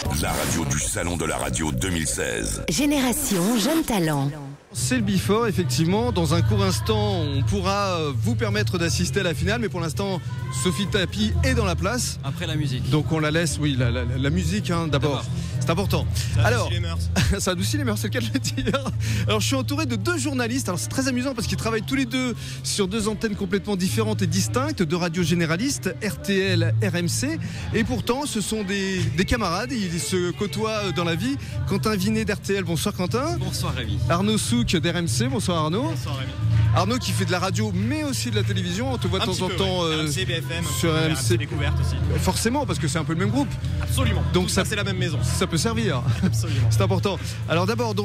La radio du Salon de la Radio 2016. Génération Jeune Talent. C'est le Before, effectivement. Dans un court instant, on pourra vous permettre d'assister à la finale. Mais pour l'instant, Sophie Tapie est dans la place. Après la musique. Donc on la laisse, oui, la musique d'abord. C'est important. Alors, ça adoucit les mœurs, c'est le cas de le dire. Alors je suis entouré de deux journalistes. Alors c'est très amusant parce qu'ils travaillent tous les deux sur deux antennes complètement différentes et distinctes, deux radios généralistes, RTL, RMC. Et pourtant, ce sont des camarades. Ils se côtoient dans la vie. Quentin Vinet d'RTL, bonsoir Quentin. Bonsoir Rémi. Arnaud Souk d'RMC, bonsoir Arnaud. Bonsoir Rémi. Arnaud qui fait de la radio mais aussi de la télévision, on te voit de temps en temps RMC, BFM, sur RMC Découverte aussi. Forcément parce que c'est un peu le même groupe. Absolument. Donc ça c'est la même maison. Ça peut servir. Absolument. C'est important. Alors d'abord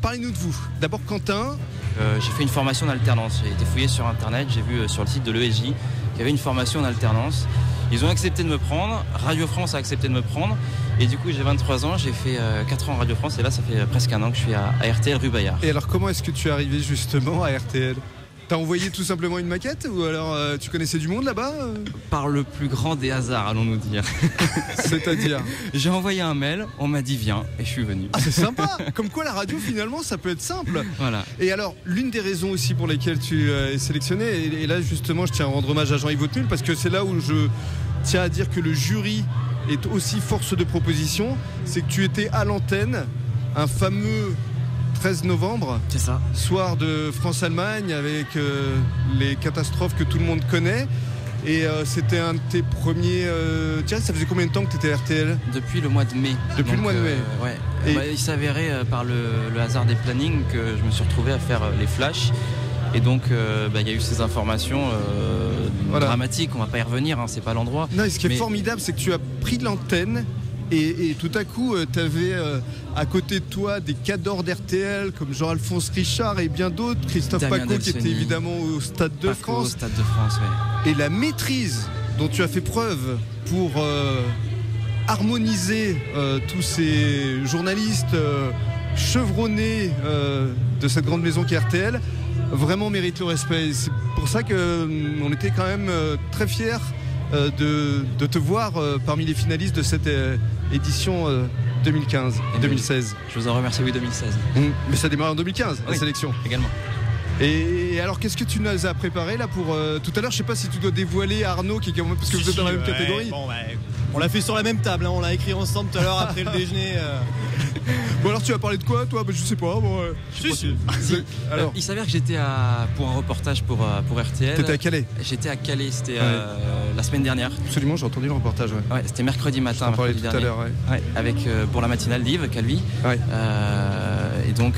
parlez-nous de vous. D'abord Quentin. J'ai fait une formation en alternance. J'ai été fouillé sur internet, j'ai vu sur le site de l'ESJ qu'il y avait une formation en alternance. Ils ont accepté de me prendre, Radio France a accepté de me prendre et du coup j'ai 23 ans, j'ai fait 4 ans Radio France et là ça fait presque un an que je suis à RTL rue Bayard. Et alors comment est-ce que tu es arrivé justement à RTL ? T'as envoyé tout simplement une maquette ou alors tu connaissais du monde là-bas ? Par le plus grand des hasards, allons-nous dire. C'est-à-dire ? J'ai envoyé un mail, on m'a dit viens et je suis venu. Ah c'est sympa. Comme quoi la radio finalement ça peut être simple. Voilà. Et alors l'une des raisons aussi pour lesquelles tu es sélectionné, et là justement je tiens à rendre hommage à Jean-Yves Autenul parce que c'est là où je tiens à dire que le jury est aussi force de proposition, c'est que tu étais à l'antenne un fameux 13 novembre, c'est ça, soir de France-Allemagne avec les catastrophes que tout le monde connaît. Et c'était un de tes premiers... Tiens, ça faisait combien de temps que tu étais à RTL ? Depuis le mois de mai. Depuis le mois de mai. Ouais. Et il s'avérait par le hasard des plannings que je me suis retrouvé à faire les flashs. Et donc, il y a eu ces informations dramatiques. On va pas y revenir, hein, c'est pas l'endroit. Non, et ce qui est formidable, c'est que tu as pris de l'antenne. Et tout à coup, tu avais à côté de toi des cadors d'RTL comme Jean-Alphonse Richard et bien d'autres, Christophe Paco qui était évidemment au Stade de France. Au Stade de France, ouais. Et la maîtrise dont tu as fait preuve pour harmoniser tous ces journalistes chevronnés de cette grande maison qui est RTL, vraiment mérite le respect. C'est pour ça qu'on était quand même très fiers de te voir parmi les finalistes de cette édition 2015-2016. Je vous en remercie, oui, 2016. Mais ça démarre en 2015, la sélection. Également. Et alors, qu'est-ce que tu nous as préparé là pour tout à l'heure? Je sais pas si tu dois dévoiler Arnaud, qui est quand même, parce que vous êtes dans la même catégorie. Bon, on l'a fait sur la même table, hein, on l'a écrit ensemble tout à l'heure après le déjeuner. Bon, alors tu vas parler de quoi, toi? Je sais pas. Bon, alors, il s'avère que j'étais pour un reportage pour RTL. T'étais à Calais? J'étais à Calais, c'était la semaine dernière. Absolument, j'ai entendu le reportage. Ouais, c'était mercredi matin. On parlait tout à l'heure. Avec pour la matinale d'Yves Calvi. Ouais. Et donc,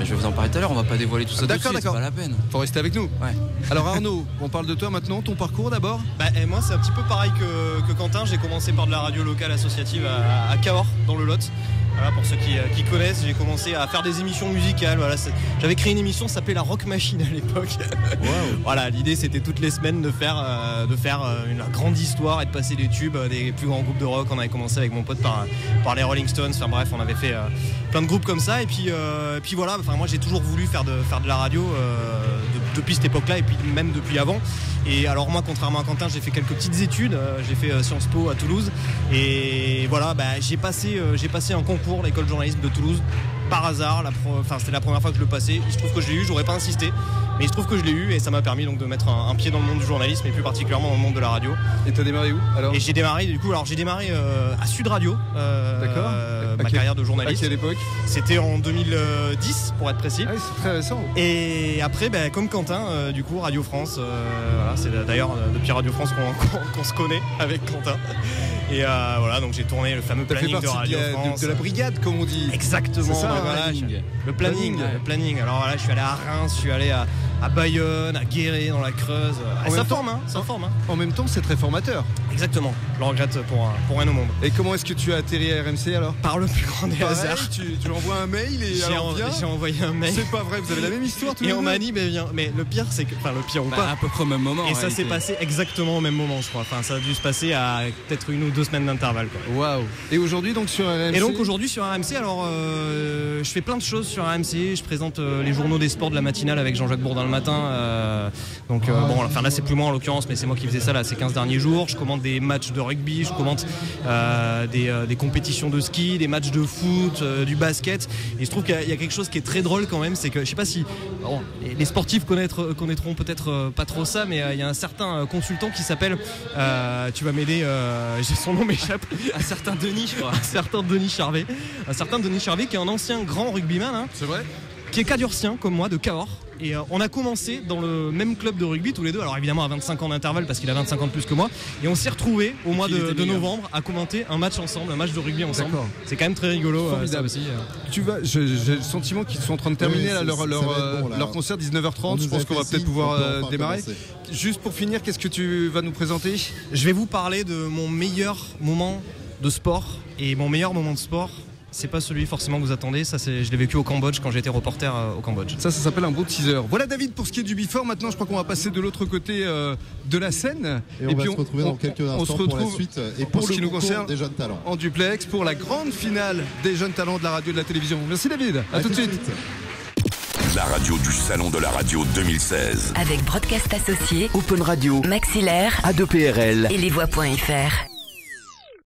je vais vous en parler tout à l'heure. On va pas dévoiler tout ça. D'accord. C'est pas la peine. Faut rester avec nous. Ouais. Alors Arnaud, on parle de toi maintenant, ton parcours d'abord. Et moi, c'est un petit peu pareil que Quentin. J'ai commencé par de la radio locale associative à Cahors, dans le Lot. Voilà, pour ceux qui connaissent, j'ai commencé à faire des émissions musicales. Voilà, j'avais créé une émission qui s'appelait La Rock Machine à l'époque. Wow. Voilà, l'idée c'était toutes les semaines de faire une grande histoire et de passer des tubes des plus grands groupes de rock. On avait commencé avec mon pote par les Rolling Stones. Enfin bref, on avait fait plein de groupes comme ça. Et puis voilà. Enfin moi j'ai toujours voulu faire de la radio depuis cette époque-là et puis même depuis avant. Et alors moi, contrairement à Quentin, j'ai fait quelques petites études. J'ai fait Sciences Po à Toulouse. Et voilà, j'ai passé un concours, l'école de journalisme de Toulouse, par hasard. C'était la première fois que je le passais. Il se trouve que je l'ai eu, j'aurais pas insisté. Mais il se trouve que je l'ai eu et ça m'a permis donc de mettre un pied dans le monde du journalisme et plus particulièrement dans le monde de la radio. Et t'as démarré où alors? Et j'ai démarré à Sud Radio. D'accord. Ma carrière de journaliste. À quelle époque? C'était en 2010 pour être précis. Ah oui, c'est très récent. Et après, comme Quentin, du coup Radio France. Voilà, c'est d'ailleurs depuis Radio France qu'on se connaît avec Quentin. Et voilà, donc j'ai tourné le fameux planning de Radio France. De la brigade, comme on dit. Exactement. C'est ça, le planning. Alors voilà, je suis allé à Reims, je suis allé à Bayonne, à Guéret, dans la Creuse. Ça forme. En même temps, c'est très formateur. Exactement. Je le regrette pour rien au monde. Et comment est-ce que tu as atterri à RMC alors? Par le plus grand des hasards. Tu lui envoies un mail et j'ai envoyé un mail. C'est pas vrai, vous avez la même histoire tous les deux. Et on m'a dit, viens. Mais le pire, c'est que. Enfin, le pire ou pas. À peu près au même moment. Et ça s'est passé exactement au même moment, je crois. Enfin, ça a dû se passer à peut-être 1 ou 2 semaines d'intervalle. Waouh. Et aujourd'hui, donc sur RMC? Et donc aujourd'hui sur RMC, alors je fais plein de choses sur RMC. Je présente les journaux des sports de la matinale avec Jean-Jacques Bourdin le matin. Donc là c'est plus moi en l'occurrence, mais c'est moi qui faisais ça là ces 15 derniers jours. Je commente des matchs de rugby, je commente des compétitions de ski, des matchs de foot, du basket. Et je trouve qu'il y a quelque chose qui est très drôle quand même, c'est que je sais pas si les sportifs connaîtront peut-être pas trop ça, mais il y a un certain consultant qui s'appelle, tu vas m'aider, son nom m'échappe, un certain Denis, je crois. Un certain Denis Charvet qui est un ancien grand rugbyman, hein, C'est vrai. qui est cadurcien comme moi de Cahors. Et on a commencé dans le même club de rugby tous les deux, alors évidemment à 25 ans d'intervalle parce qu'il a 25 ans de plus que moi, et on s'est retrouvés au mois de novembre à commenter un match ensemble, un match de rugby ensemble. D'accord. C'est quand même très rigolo. Ça aussi. J'ai le sentiment qu'ils sont en train de terminer leur concert 19h30. Je pense qu'on va peut-être pouvoir démarrer. Juste pour finir, qu'est-ce que tu vas nous présenter? Je vais vous parler de mon meilleur moment de sport, et mon meilleur moment de sport, c'est pas celui forcément que vous attendez, ça je l'ai vécu au Cambodge quand j'ai été reporter au Cambodge. Ça s'appelle un beau teaser. Voilà David pour ce qui est du before. Maintenant je crois qu'on va passer de l'autre côté de la scène. Et on va se retrouver dans quelques instants pour la suite et pour ce qui nous concerne des jeunes talents. En duplex pour la grande finale des jeunes talents de la radio et de la télévision. Merci David, à tout de suite. La radio du Salon de la Radio 2016. Avec Broadcast Associés, Open Radio, Maxillaire, A2PRL et lesvoix.fr.